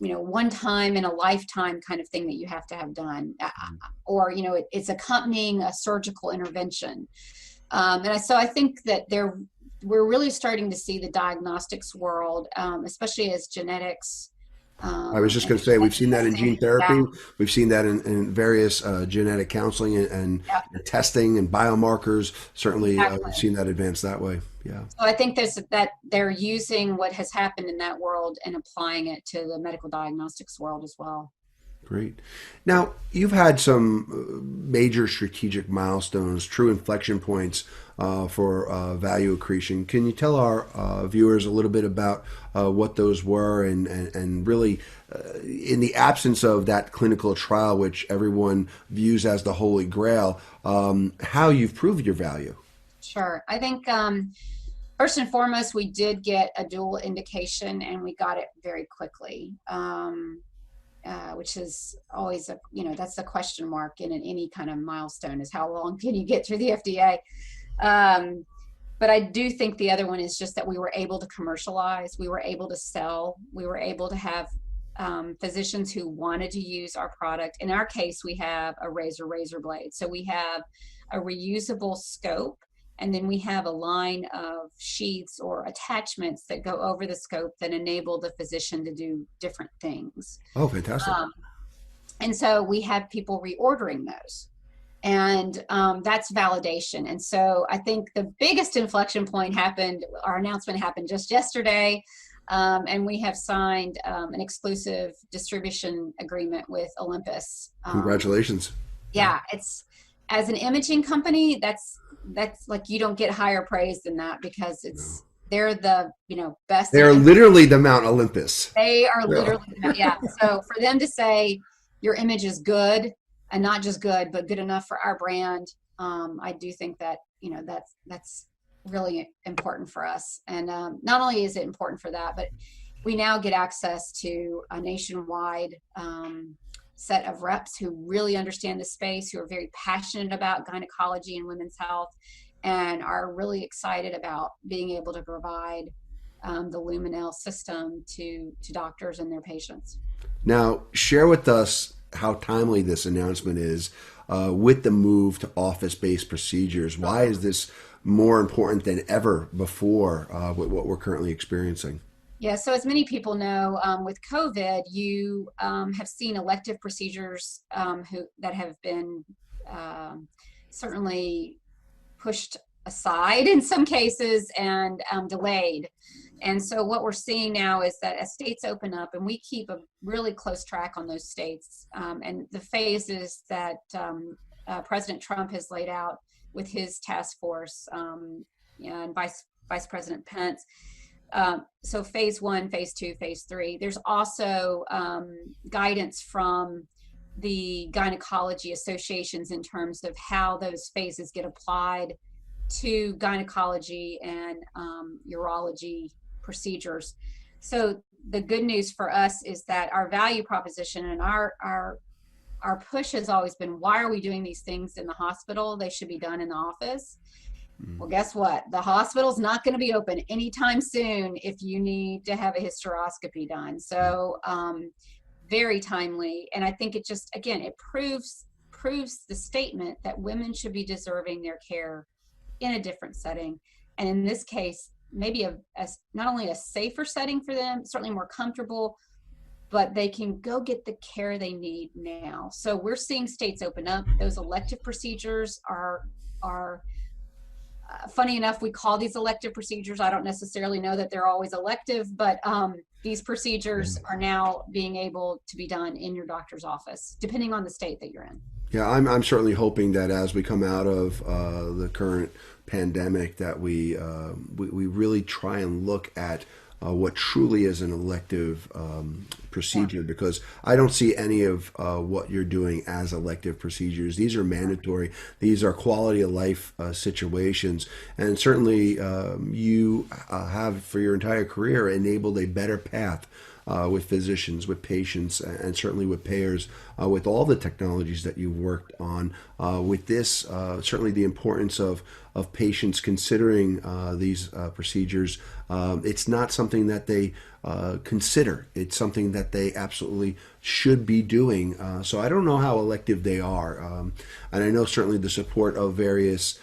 one time in a lifetime kind of thing that you have to have done, or it's accompanying a surgical intervention. So I think that we're really starting to see the diagnostics world, especially as genetics. I was just And going to say, we've seen that in testing. gene therapy. We've seen that in various genetic counseling Yeah, and testing and biomarkers. Certainly, we've exactly. seen that advance that way. Yeah. So I think that they're using what has happened in that world and applying it to the medical diagnostics world as well. Great. Now, you've had some major strategic milestones, true inflection points for value accretion. Can you tell our viewers a little bit about what those were and really, in the absence of that clinical trial, which everyone views as the holy grail, how you've proved your value? Sure. I think first and foremost, we did get a dual indication and we got it very quickly. Which is always that's the question mark in any kind of milestone, is how long can you get through the FDA. But I do think the other one is just that we were able to commercialize, we were able to sell, we were able to have physicians who wanted to use our product. In our case, we have a razor blade. So we have a reusable scope, and then we have a line of sheaths or attachments that go over the scope that enable the physician to do different things. Oh, fantastic. Um, and so we have people reordering those. And that's validation. And so I think the biggest inflection point happened, our announcement happened just yesterday. And we have signed an exclusive distribution agreement with Olympus. Congratulations. Yeah, it's, as an imaging company, that's like, you don't get higher praise than that, because No. they're the best They in are imaging. literally the Mount Olympus. They are Yeah. literally, yeah. So for them to say your image is good, and not just good, but good enough for our brand, I do think that that's really important for us. And not only is it important for that, but we now get access to a nationwide set of reps who really understand the space, who are very passionate about gynecology and women's health, and are really excited about being able to provide the Luminel system to doctors and their patients. Now, share with us how timely this announcement is with the move to office-based procedures. Why is this more important than ever before with what we're currently experiencing? Yeah, so as many people know, with COVID, you have seen elective procedures that have been certainly pushed aside in some cases, and delayed. And so what we're seeing now is that as states open up, and we keep a really close track on those states, and the phases that President Trump has laid out with his task force, and Vice President Pence. So phase 1, phase 2, phase 3. There's also guidance from the gynecology associations in terms of how those phases get applied to gynecology and urology procedures. So the good news for us is that our value proposition and our push has always been, why are we doing these things in the hospital? They should be done in the office. Well, guess what? The hospital's not going to be open anytime soon if you need to have a hysteroscopy done. So very timely. And I think it just, again, it proves the statement that women should be deserving their care in a different setting. And in this case, maybe not only a safer setting for them, certainly more comfortable, but they can go get the care they need now. So we're seeing states open up. Those elective procedures are funny enough, we call these elective procedures. I don't necessarily know that they're always elective, but these procedures are now being able to be done in your doctor's office, depending on the state that you're in. Yeah, I'm certainly hoping that as we come out of the current pandemic, that we really try and look at what truly is an elective procedure, because I don't see any of what you're doing as elective procedures. These are mandatory. These are quality of life situations, and certainly you have for your entire career enabled a better path with physicians, with patients, and certainly with payers, with all the technologies that you've worked on. With this, certainly the importance of patients considering these procedures. It's not something that they consider. It's something that they absolutely should be doing. So I don't know how elective they are. And I know certainly the support of various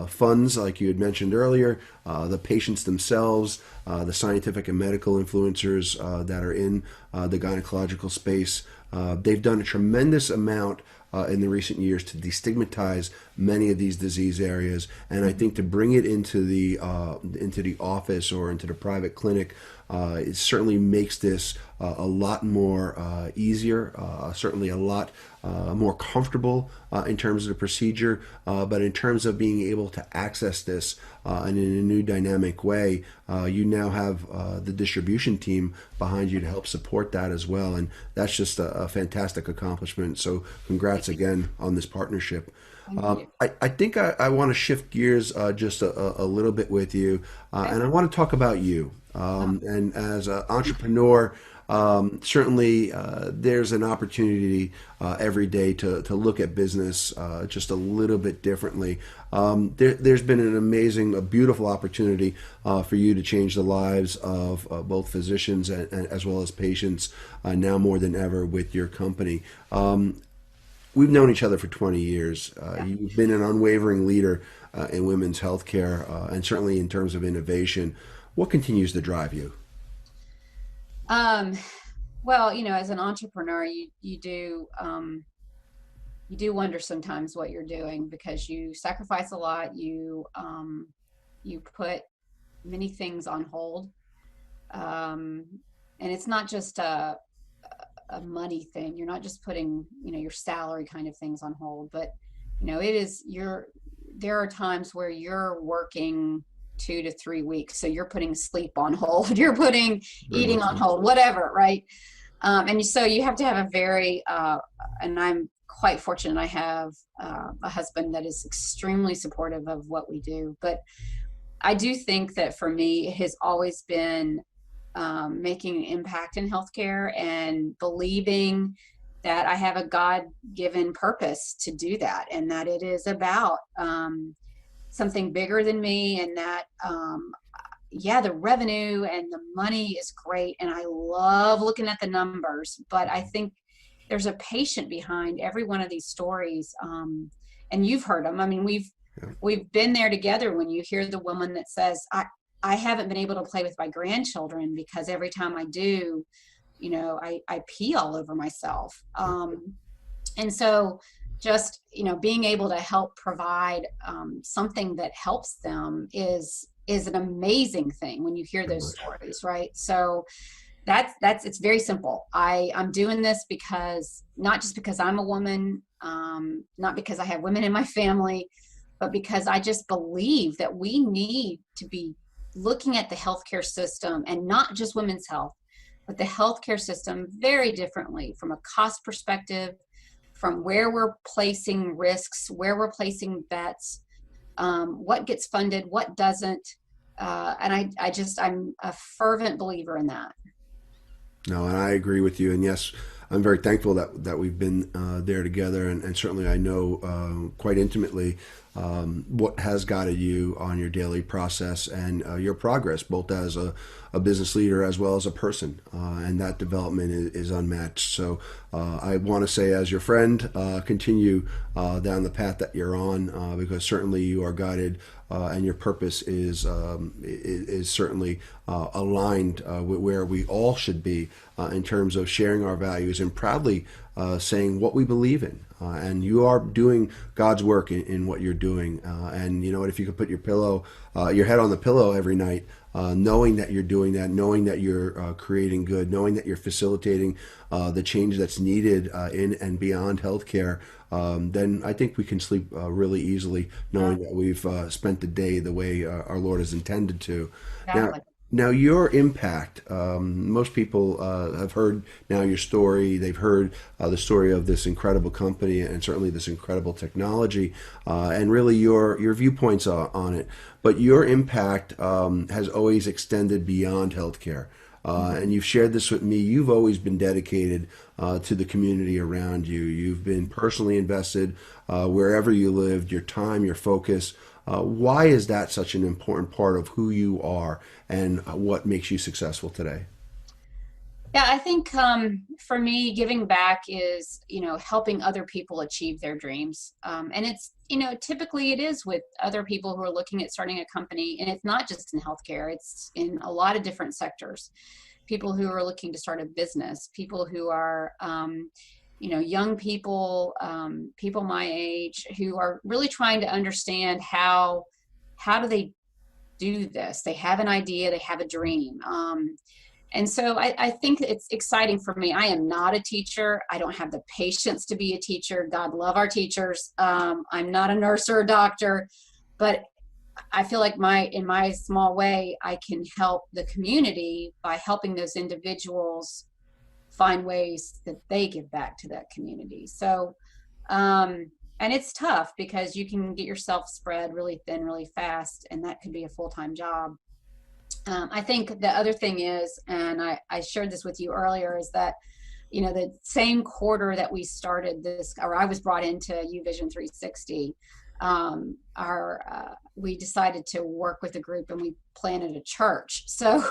funds, like you had mentioned earlier, the patients themselves, the scientific and medical influencers that are in the gynecological space. They've done a tremendous amount in the recent years to destigmatize many of these disease areas, and I think to bring it into the office or into the private clinic, it certainly makes this a lot more easier, certainly a lot more comfortable in terms of the procedure, but in terms of being able to access this and in a new dynamic way, you now have the distribution team behind you to help support that as well, and that's just a fantastic accomplishment. So congrats again on this partnership. I think I want to shift gears just a little bit with you, and I want to talk about you. And as an entrepreneur, certainly there's an opportunity every day to look at business just a little bit differently. There's been an amazing, a beautiful opportunity for you to change the lives of both physicians and as well as patients now more than ever with your company. We've known each other for 20 years. You've been an unwavering leader in women's healthcare, and certainly in terms of innovation. What continues to drive you? Well, as an entrepreneur, you do wonder sometimes what you're doing because you sacrifice a lot. You put many things on hold, and it's not just a money thing. You're not just putting, your salary kind of things on hold, but there are times where you're working 2 to 3 weeks. So you're putting sleep on hold, you're putting Very eating much on so. hold, whatever. Right. So you have to have a very, and I'm quite fortunate. I have a husband that is extremely supportive of what we do, but I do think that for me, it has always been making an impact in healthcare and believing that I have a God-given purpose to do that, and that it is about something bigger than me, and that the revenue and the money is great, and I love looking at the numbers, but I think there's a patient behind every one of these stories, and you've heard them. I mean, we've been there together. When you hear the woman that says, I haven't been able to play with my grandchildren because every time I do, I pee all over myself. And so just, being able to help provide something that helps them is an amazing thing when you hear those stories, right? So it's very simple. I'm doing this because, not just because I'm a woman, not because I have women in my family, but because I just believe that we need to be looking at the healthcare system, and not just women's health, but the healthcare system very differently from a cost perspective, from where we're placing risks, where we're placing bets, what gets funded, what doesn't. And I'm a fervent believer in that. No, and I agree with you. And yes, I'm very thankful that we've been there together, and certainly I know quite intimately what has guided you on your daily process and your progress, both as a business leader as well as a person, and that development is unmatched. So I want to say, as your friend, continue down the path that you're on, because certainly you are guided, and your purpose is certainly aligned with where we all should be in terms of sharing our values and proudly saying what we believe in. And you are doing God's work in what you're doing. And you know what? If you could put your head on the pillow every night, knowing that you're doing that, knowing that you're creating good, knowing that you're facilitating the change that's needed in and beyond healthcare, then I think we can sleep really easily, knowing that we've spent the day the way our Lord has intended to. Now, Exactly. now, your impact, most people have heard now your story. They've heard the story of this incredible company and certainly this incredible technology, and really your viewpoints on it. But your impact has always extended beyond healthcare. And you've shared this with me. You've always been dedicated to the community around you. You've been personally invested wherever you lived, your time, your focus. Why is that such an important part of who you are and what makes you successful today? Yeah, I think for me, giving back is, helping other people achieve their dreams. And it's, typically it is with other people who are looking at starting a company. And it's not just in healthcare, it's in a lot of different sectors. People who are looking to start a business, people who are, young people, people my age who are really trying to understand how do they do this? They have an idea, they have a dream. And so I think it's exciting for me. I am not a teacher. I don't have the patience to be a teacher. God love our teachers. I'm not a nurse or a doctor, but I feel like in my small way, I can help the community by helping those individuals find ways that they give back to that community. So, and it's tough because you can get yourself spread really thin, really fast, and that could be a full-time job. I think the other thing is, and I shared this with you earlier, is that, the same quarter that we started this, or I was brought into UVision360, we decided to work with a group and we planted a church. So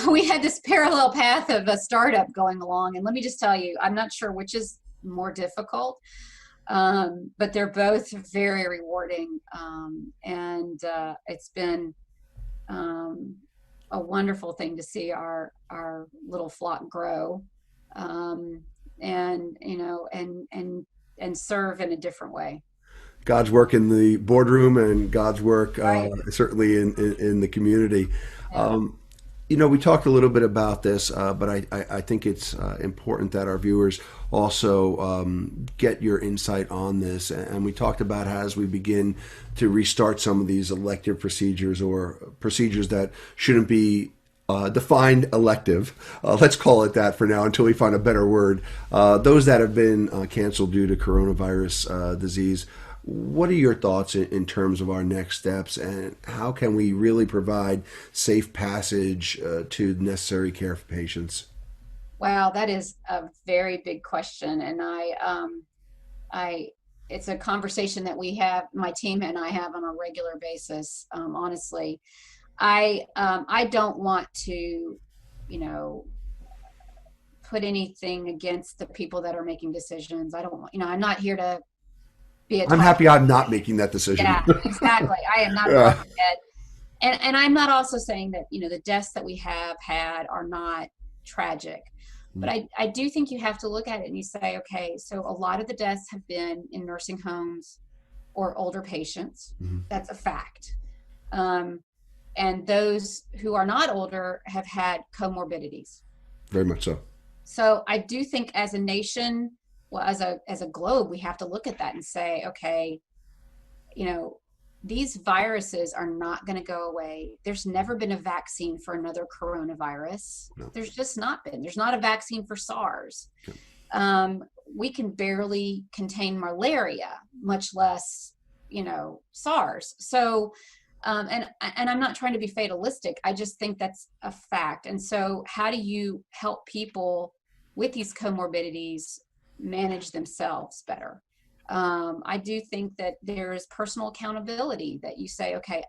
we had this parallel path of a startup going along. And let me just tell you, I'm not sure which is more difficult, but they're both very rewarding. And it's been a wonderful thing to see our little flock grow, and serve in a different way. God's work in the boardroom and God's work Right. certainly in the community. Yeah. We talked a little bit about this, but I think it's important that our viewers also get your insight on this. And we talked about how as we begin to restart some of these elective procedures or procedures that shouldn't be defined elective, let's call it that for now until we find a better word, those that have been canceled due to coronavirus disease. What are your thoughts in terms of our next steps, and how can we really provide safe passage to necessary care for patients? Wow, that is a very big question, and it's a conversation that my team and I have on a regular basis. Honestly, I don't want to, put anything against the people that are making decisions. I don't want, I'm not here to be a I'm talk. happy I'm not making that decision. Yeah, exactly. I am not a Yeah. talking head. And I'm not also saying that, the deaths that we have had are not tragic. But I do think you have to look at it and you say, okay, so a lot of the deaths have been in nursing homes or older patients. Mhm. That's a fact. And those who are not older have had comorbidities. Very much so. So I do think as a nation, well, as a globe, we have to look at that and say, okay, these viruses are not going to go away. There's never been a vaccine for another coronavirus. No. There's just not been. There's not a vaccine for SARS. We can barely contain malaria, much less, SARS. So, and I'm not trying to be fatalistic. I just think that's a fact. And so how do you help people with these comorbidities manage themselves better? I do think that there is personal accountability, that you say, okay,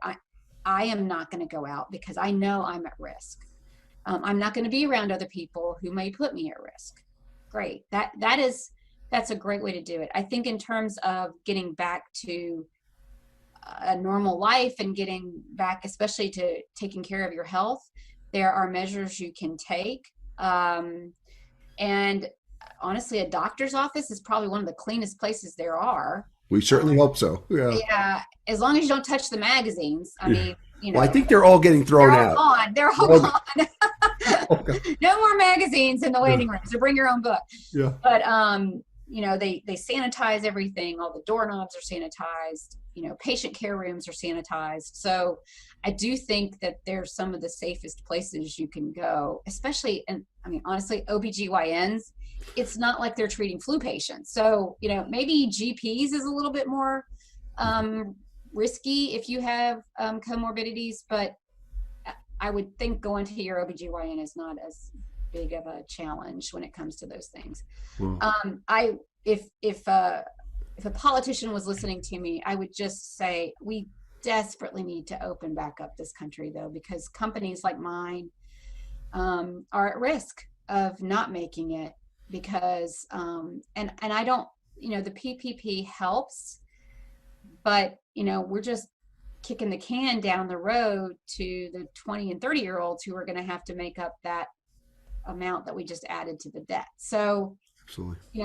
I am not going to go out because I know I'm at risk. I'm not going to be around other people who may put me at risk. Great. That's a great way to do it. I think in terms of getting back to a normal life and getting back, especially to taking care of your health, there are measures you can take. And honestly, a doctor's office is probably one of the cleanest places there are. We certainly hope so. Yeah. Yeah, as long as you don't touch the magazines. I mean, Well, I think they're all getting thrown they're out. all gone. They're all Well, gone. okay. No more magazines in the waiting room. So bring your own book. Yeah. But they sanitize everything. All the doorknobs are sanitized. Patient care rooms are sanitized. So I do think that they're some of the safest places you can go, especially, and I mean, honestly, OBGYNs, it's not like they're treating flu patients. So, maybe GPs is a little bit more risky if you have comorbidities, but I would think going to your OBGYN is not as big of a challenge when it comes to those things. Well, I if a politician was listening to me, I would just say we desperately need to open back up this country, though, because companies like mine are at risk of not making it because and I don't, the PPP helps, but we're just kicking the can down the road to the 20 and 30-year-olds who are going to have to make up that amount that we just added to the debt. So, absolutely.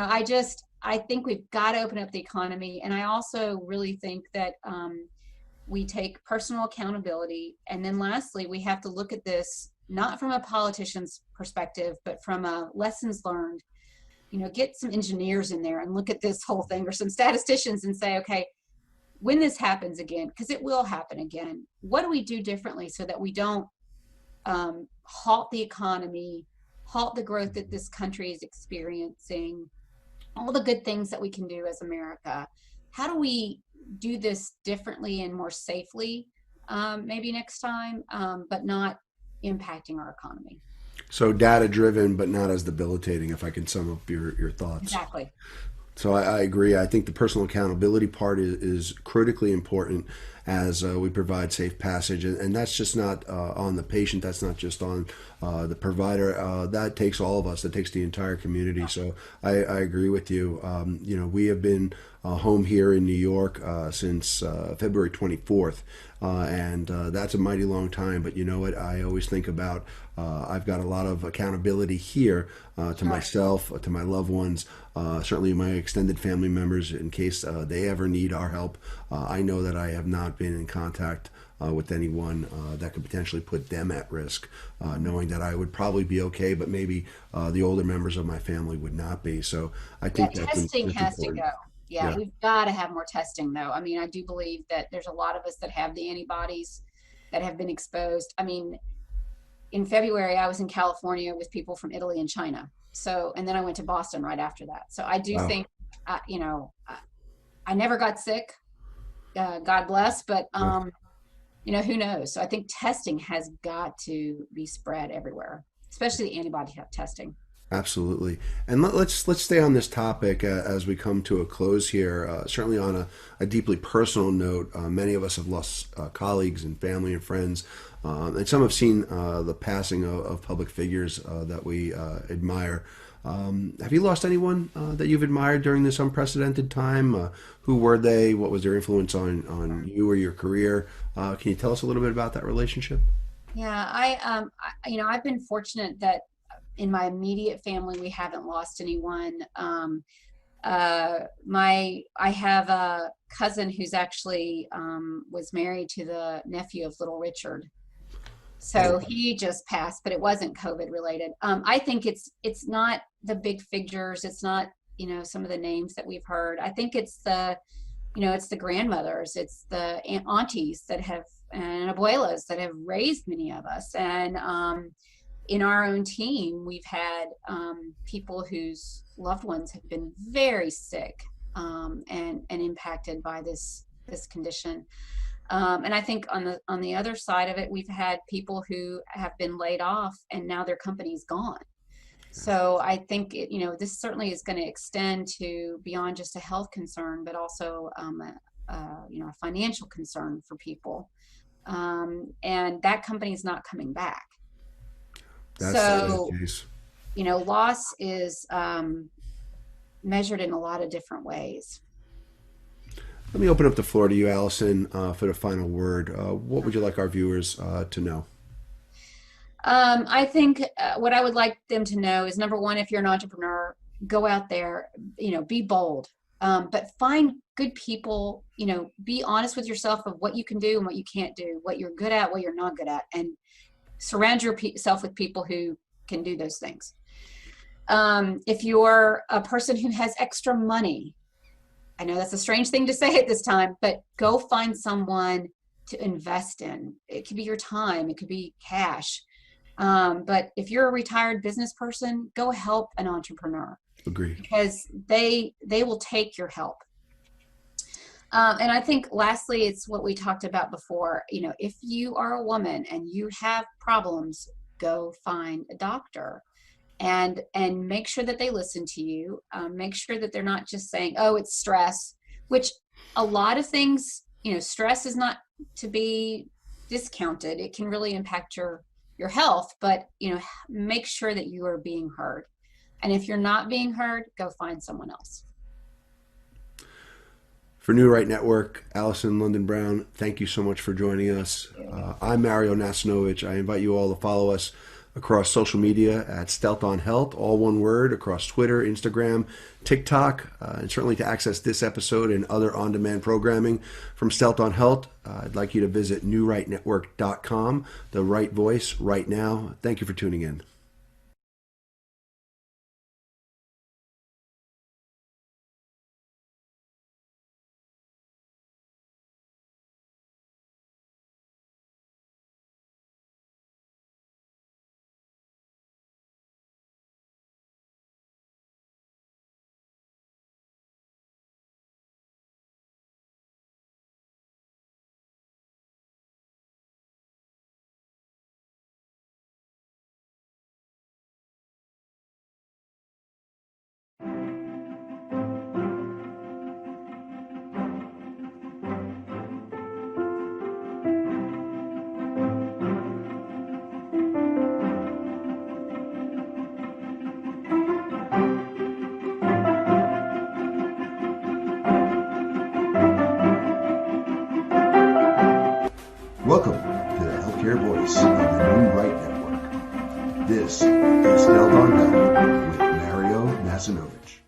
I think we've got to open up the economy. And I also really think that we take personal accountability. And then lastly, we have to look at this not from a politician's perspective, but from a lessons learned, get some engineers in there and look at this whole thing, or some statisticians, and say, okay, when this happens again, because it will happen again, what do we do differently so that we don't halt the economy, halt the growth that this country is experiencing, all the good things that we can do as America? How do we do this differently and more safely, maybe next time, but not impacting our economy? So data driven, but not as debilitating, if I can sum up your thoughts. Exactly. So I agree. I think the personal accountability part is critically important as we provide safe passage. And that's just not on the patient. That's not just on the provider. That takes all of us. That takes the entire community. So I agree with you. We have been home here in New York since February 24th. And that's a mighty long time. But you know what? I always think about I've got a lot of accountability here to myself, to my loved ones, certainly my extended family members in case they ever need our help. I know that I have not been in contact with anyone that could potentially put them at risk, knowing that I would probably be okay, but maybe the older members of my family would not be. So I think testing has important. to go. Yeah, we've got to have more testing, though. I mean, I do believe that there's a lot of us that have the antibodies that have been exposed. I mean, in February, I was in California with people from Italy and China. So, and then I went to Boston right after that. So I do think, I never got sick, God bless, but, who knows? So I think testing has got to be spread everywhere, especially the antibody testing. Absolutely. And let's stay on this topic as we come to a close here. Certainly on a deeply personal note, many of us have lost colleagues and family and friends, and some have seen the passing of public figures that we admire. Have you lost anyone that you've admired during this unprecedented time? Who were they? What was their influence on you or your career? Can you tell us a little bit about that relationship? Yeah, I've been fortunate that in my immediate family, we haven't lost anyone. I have a cousin who's actually was married to the nephew of Little Richard. So he just passed, but it wasn't COVID related. I think it's not the big figures. It's not, some of the names that we've heard. I think it's it's the grandmothers, it's the aunties that have, and abuelas that have raised many of us. And in our own team, we've had people whose loved ones have been very sick and impacted by this condition. And I think on the other side of it, we've had people who have been laid off and now their company's gone. So I think this certainly is going to extend to beyond just a health concern, but also a financial concern for people. And that company is not coming back. That's So, the case. Loss is measured in a lot of different ways. Let me open up the floor to you, Allison, for the final word. What would you like our viewers to know? I think what I would like them to know is, number one, if you're an entrepreneur, go out there, be bold, but find good people, be honest with yourself of what you can do and what you can't do, what you're good at, what you're not good at, and surround yourself with people who can do those things. If you're a person who has extra money, I know that's a strange thing to say at this time, but go find someone to invest in. It could be your time, it could be cash. But if you're a retired business person, go help an entrepreneur. Agree. Because they will take your help. And I think lastly, it's what we talked about before. You know, if you are a woman and you have problems, go find a doctor and make sure that they listen to you. Make sure that they're not just saying, oh, it's stress, which a lot of things, you know, stress is not to be discounted. It can really impact your health, but, you know, make sure that you are being heard. And if you're not being heard, go find someone else. For New Right Network, Allison London Brown, thank you so much for joining us. I'm Mario Nasinovich. I invite you all to follow us across social media at Stealth on Health, all one word, across Twitter, Instagram, TikTok, and certainly to access this episode and other on-demand programming from Stealth on Health, I'd like you to visit newrightnetwork.com, the right voice right now. Thank you for tuning in. Welcome to the Healthcare Voice of the New Right Network. This is Stealth on Health with Mario Nasinovich.